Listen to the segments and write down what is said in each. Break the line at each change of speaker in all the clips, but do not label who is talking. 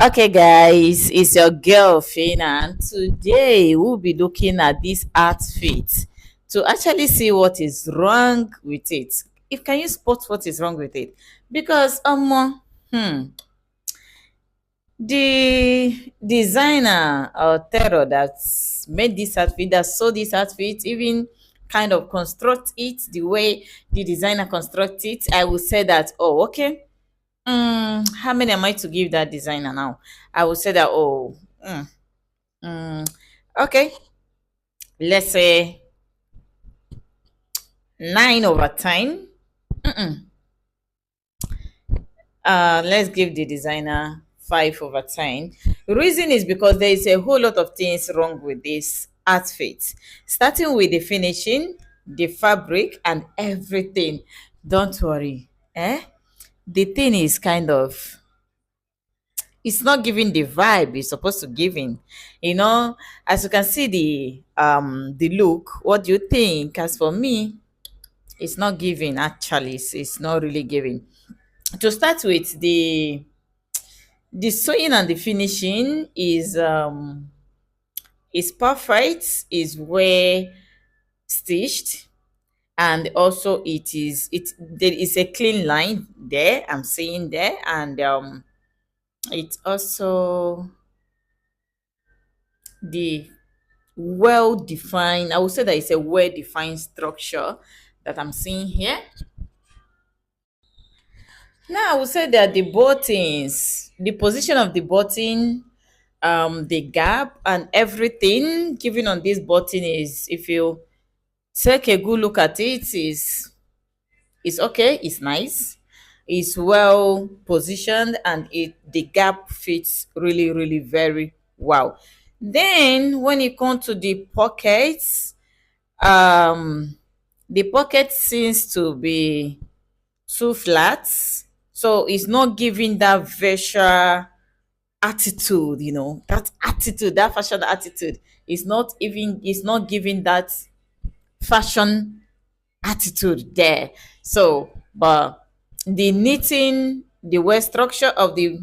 Okay, guys, it's your girl Fina, and today we'll be looking at this outfit to actually see what is wrong with it. If can you spot what is wrong with it? Because hmm, the designer or terror that's made this outfit, that sold this outfit, even kind of construct it the way the designer construct it, I will say that, oh, okay. How many am I to give that designer now? I would say that, oh, mm, okay, let's say 9/10. Let's give the designer 5/10. Reason is because there is a whole lot of things wrong with this outfit, starting with the finishing, the fabric, and everything. Don't worry, the thing is kind of, it's not giving the vibe it's supposed to give in. As you can see, the look. What do you think? As for me, it's not giving. Actually, it's not really giving. To start with, the sewing and the finishing is perfect, is well stitched, and also there is a clean line there, I'm seeing there, and it's also the well defined. I would say that it's a well defined structure that I'm seeing here. Now I would say that the buttons, the position of the button, the gap and everything given on this button is, if you take a good look at it, is okay, it's nice, it's well positioned, and the gap fits really, really very well. Then when you come to the pockets, um the pocket seems to be too flat, so it's not giving that visual attitude, that attitude, that fashion attitude. It's not giving that fashion attitude there. So, but the knitting, the waist structure of the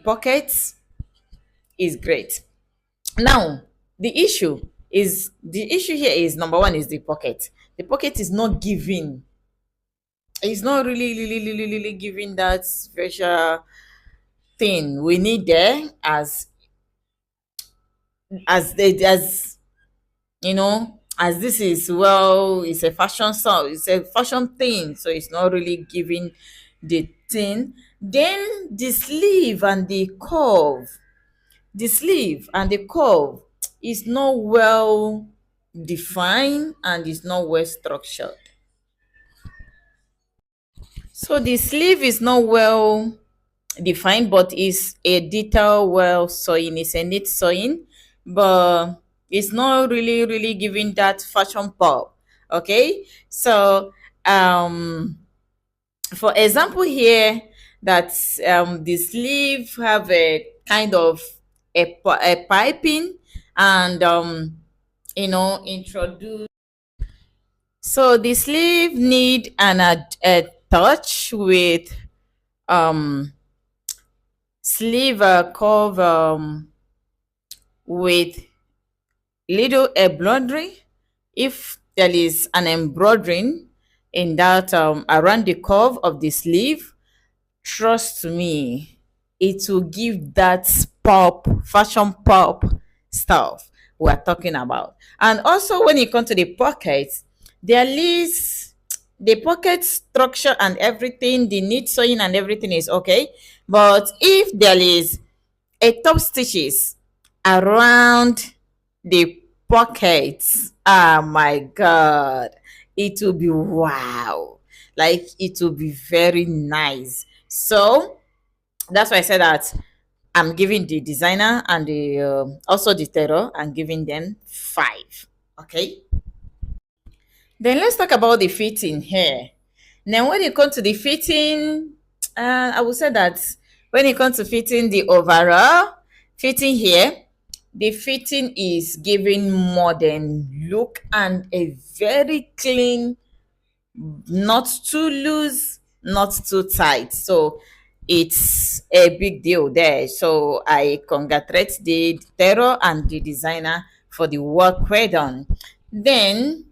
pockets is great. Now, the issue here is, number one, is the pocket. The pocket is not giving. It's not really, really, really, really giving that special thing we need there, as as this is, well, it's a fashion song, it's a fashion thing, so it's not really giving the thing. Then the sleeve and the curve is not well defined and is not well structured. So the sleeve is not well defined, but is a detail well sewing. It's a neat sewing, but it's not really, really giving that fashion pop. Okay, so for example here, that the sleeve have a kind of a piping, and introduce. So the sleeve need a touch with um sleeve curve, with little embroidery. If there is an embroidering in that, around the curve of the sleeve, trust me, it will give that pop, fashion pop stuff we're talking about. And also, when you come to the pockets, there is the pocket structure and everything, the knit sewing and everything is okay. But if there is a top stitches around the pockets, oh my god, it will be wow, like it will be very nice. So that's why I said that I'm giving the designer and the also the tailor, I'm giving them 5. Okay, then let's talk about the fitting here. Now when you come to the fitting, I would say that when it comes to fitting, the overall fitting here, the fitting is giving modern look and a very clean, not too loose, not too tight. So it's a big deal there. So I congratulate the tailor and the designer for the work well done. Then,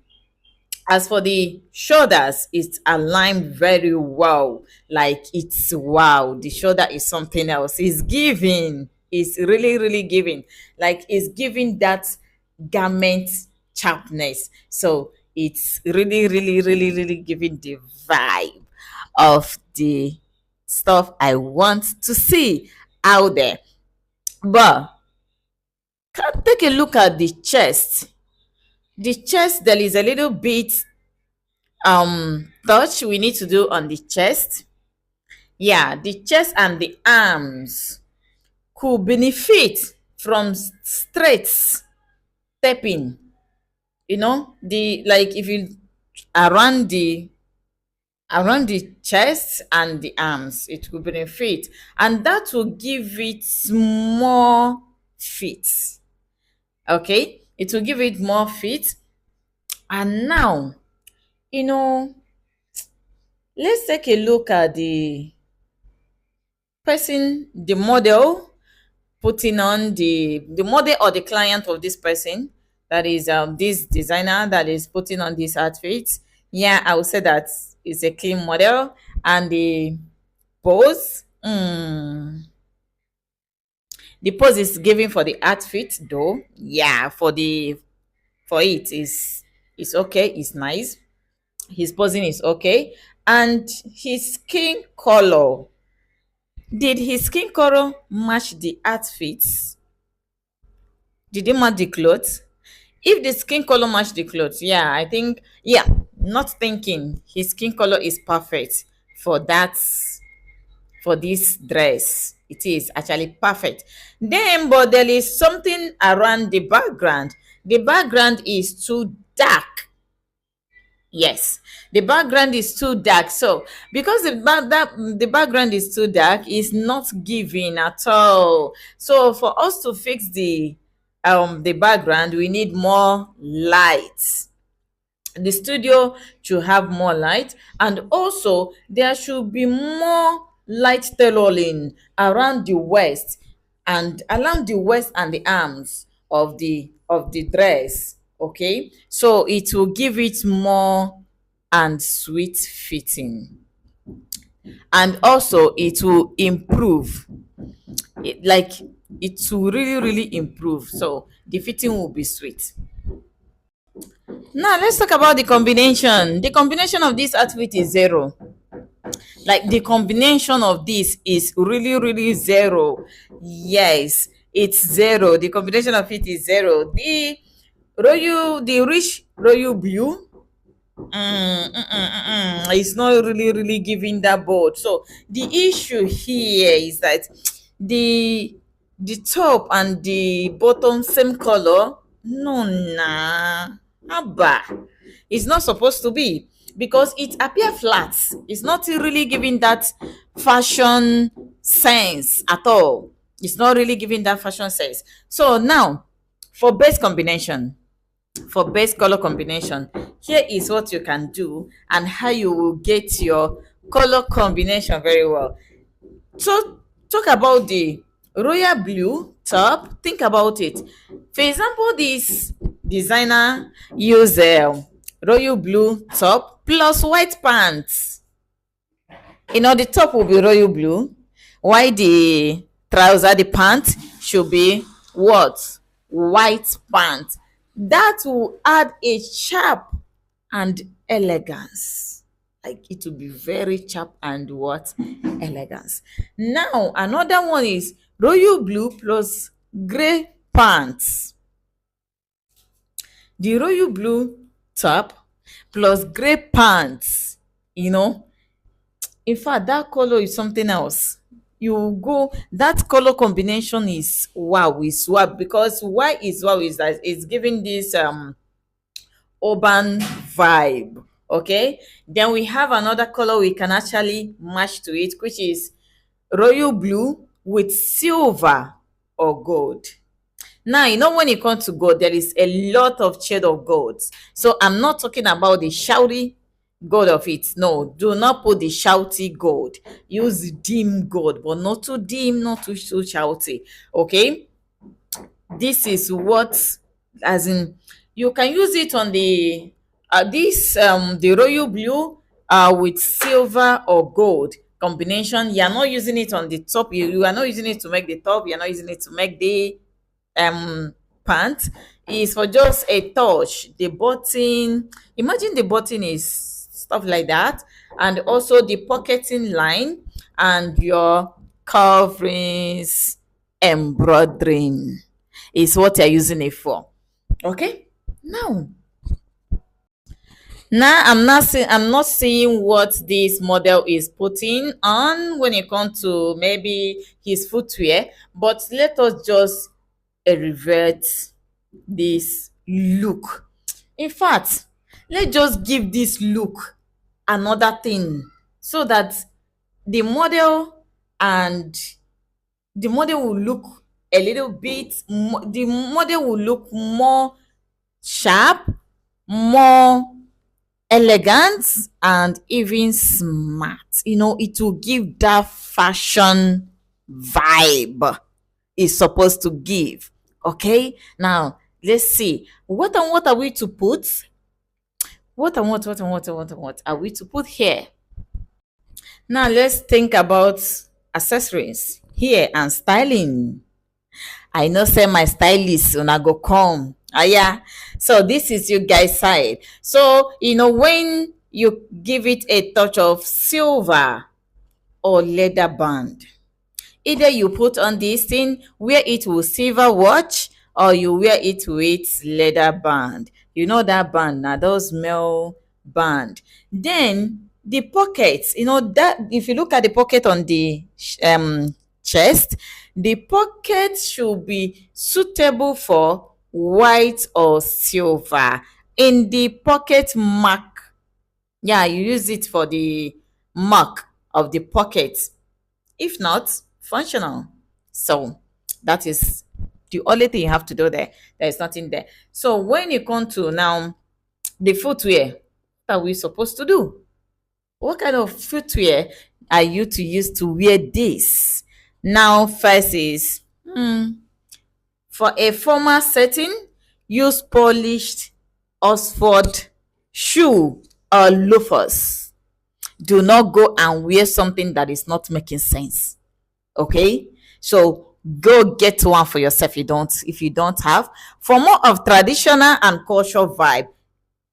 as for the shoulders, it's aligned very well. Like, it's wow. The shoulder is something else. It's giving. It's really, really giving. Like, it's giving that garment sharpness. So it's really, really, really, really giving the vibe of the stuff I want to see out there. But can take a look at the chest. The chest, there is a little bit touch we need to do on the chest. Yeah, the chest and the arms could benefit from straight stepping. The like if you around the around the chest and the arms, it will benefit, and that will give it more fit. Okay, it will give it more fit. And now, you know let's take a look at the model putting on the model or the client of this person, that is this designer that is putting on this outfit. Yeah, I would say that is a clean model. And pose the pose is given for the outfit, though. Yeah, for it is okay, it's nice. His posing is okay. And his skin color, did his skin color match the outfits? Did it match the clothes? If the skin color match the clothes, yeah, I think, yeah, not thinking, his skin color is perfect for that, for this dress. It is actually perfect. Then, but there is something around the background. The background is too dark. Yes, the background is too dark. So because the background is too dark, it's not giving at all. So for us to fix the background, we need more light. The studio should have more light, and also there should be more light tailoring around the waist, and the arms of the dress. Okay, so it will give it more and sweet fitting, and also it will improve it, like, it will really, really improve, so the fitting will be sweet. Now let's talk about the combination. The combination of this outfit is zero. Like, the combination of this is really, really zero. Yes, it's zero. The combination of it is zero. The rich royal blue, it's not really, really giving that bold. So the issue here is that the top and the bottom same color. No, nah, abba, it's not supposed to be, because it appear flat. It's not really giving that fashion sense at all. It's not really giving that fashion sense. So now, for base combination, for base color combination, here is what you can do and how you will get your color combination very well. So talk about the royal blue top. Think about it. For example, this designer use royal blue top plus white pants. The top will be royal blue, while the trouser, the pant, should be what? White pants. That will add a sharp and elegance. Like, it will be very sharp and what? Elegance. Now, another one is royal blue plus gray pants. The royal blue top plus gray pants, in fact, that color is something else. You go, that color combination is wow, is wow. Because why is wow is that it's giving this urban vibe. Okay, then we have another color we can actually match to it, which is royal blue with silver or gold. Now, when it comes to gold, there is a lot of shade of gold. So I'm not talking about the gold of it. No, do not put the shouty gold. Use dim gold, but not too dim, not too shouty. Okay, this is what, as in, you can use it on the this the royal blue with silver or gold combination. You are not using it on the top. You are not using it to make the top. You are not using it to make the pant. Is for just a touch. The button, imagine the button is stuff like that, and also the pocketing line and your coverings embroidering is what you're using it for. Okay, now I'm not seeing what this model is putting on when it comes to maybe his footwear, but let us just revert this look. In fact, let's just give this look another thing, so that the model and the model will look a little bit the model will look more sharp, more elegant, and even smart. It will give that fashion vibe it's supposed to give. Okay, now let's see what are we to put. What are we to put here? Now let's think about accessories here and styling. I know say my stylist una go come. Yeah. So this is you guys side. So when you give it a touch of silver or leather band, either you put on this thing where it will silver watch, or you wear it with leather band. That band, now those male band. Then the pockets, that if you look at the pocket on the chest, the pocket should be suitable for white or silver in the pocket mark. Yeah, you use it for the mark of the pocket. If not, functional. So that is the only thing you have to do there. There is nothing there. So when you come to now the footwear, what are we supposed to do? What kind of footwear are you to use to wear this? Now, first is for a formal setting, use polished Oxford shoe or loafers. Do not go and wear something that is not making sense. Okay, so go get one for yourself. If you don't have, for more of traditional and cultural vibe,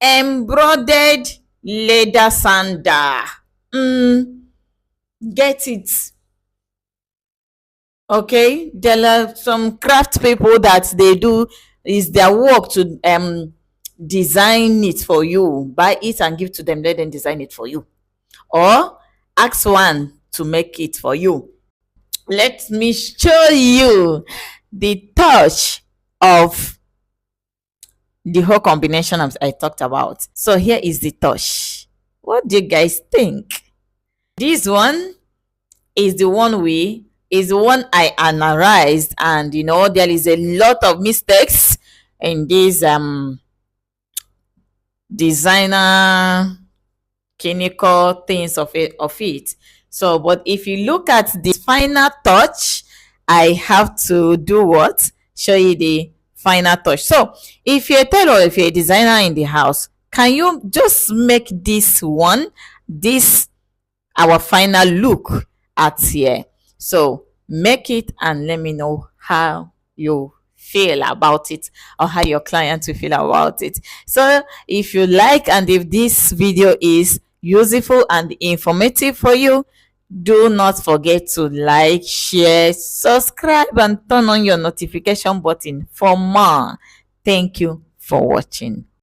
embroidered leather sandal. Get it. Okay, there are some craft people that they do is their work to design it for you. Buy it and give to them, let them design it for you, or ask one to make it for you. Let me show you the touch of the whole combination I talked about. So here is the touch. What do you guys think? This one is the one I analyzed, and there is a lot of mistakes in this designer clinical things of it. So, but if you look at the final touch, I have to do what? Show you the final touch. So, if you're a tailor, if you're a designer in the house, can you just make this our final look at here? So, make it and let me know how you feel about it, or how your client will feel about it. So, if you like, and if this video is useful and informative for you, do not forget to like, share, subscribe, and turn on your notification button for more. Thank you for watching.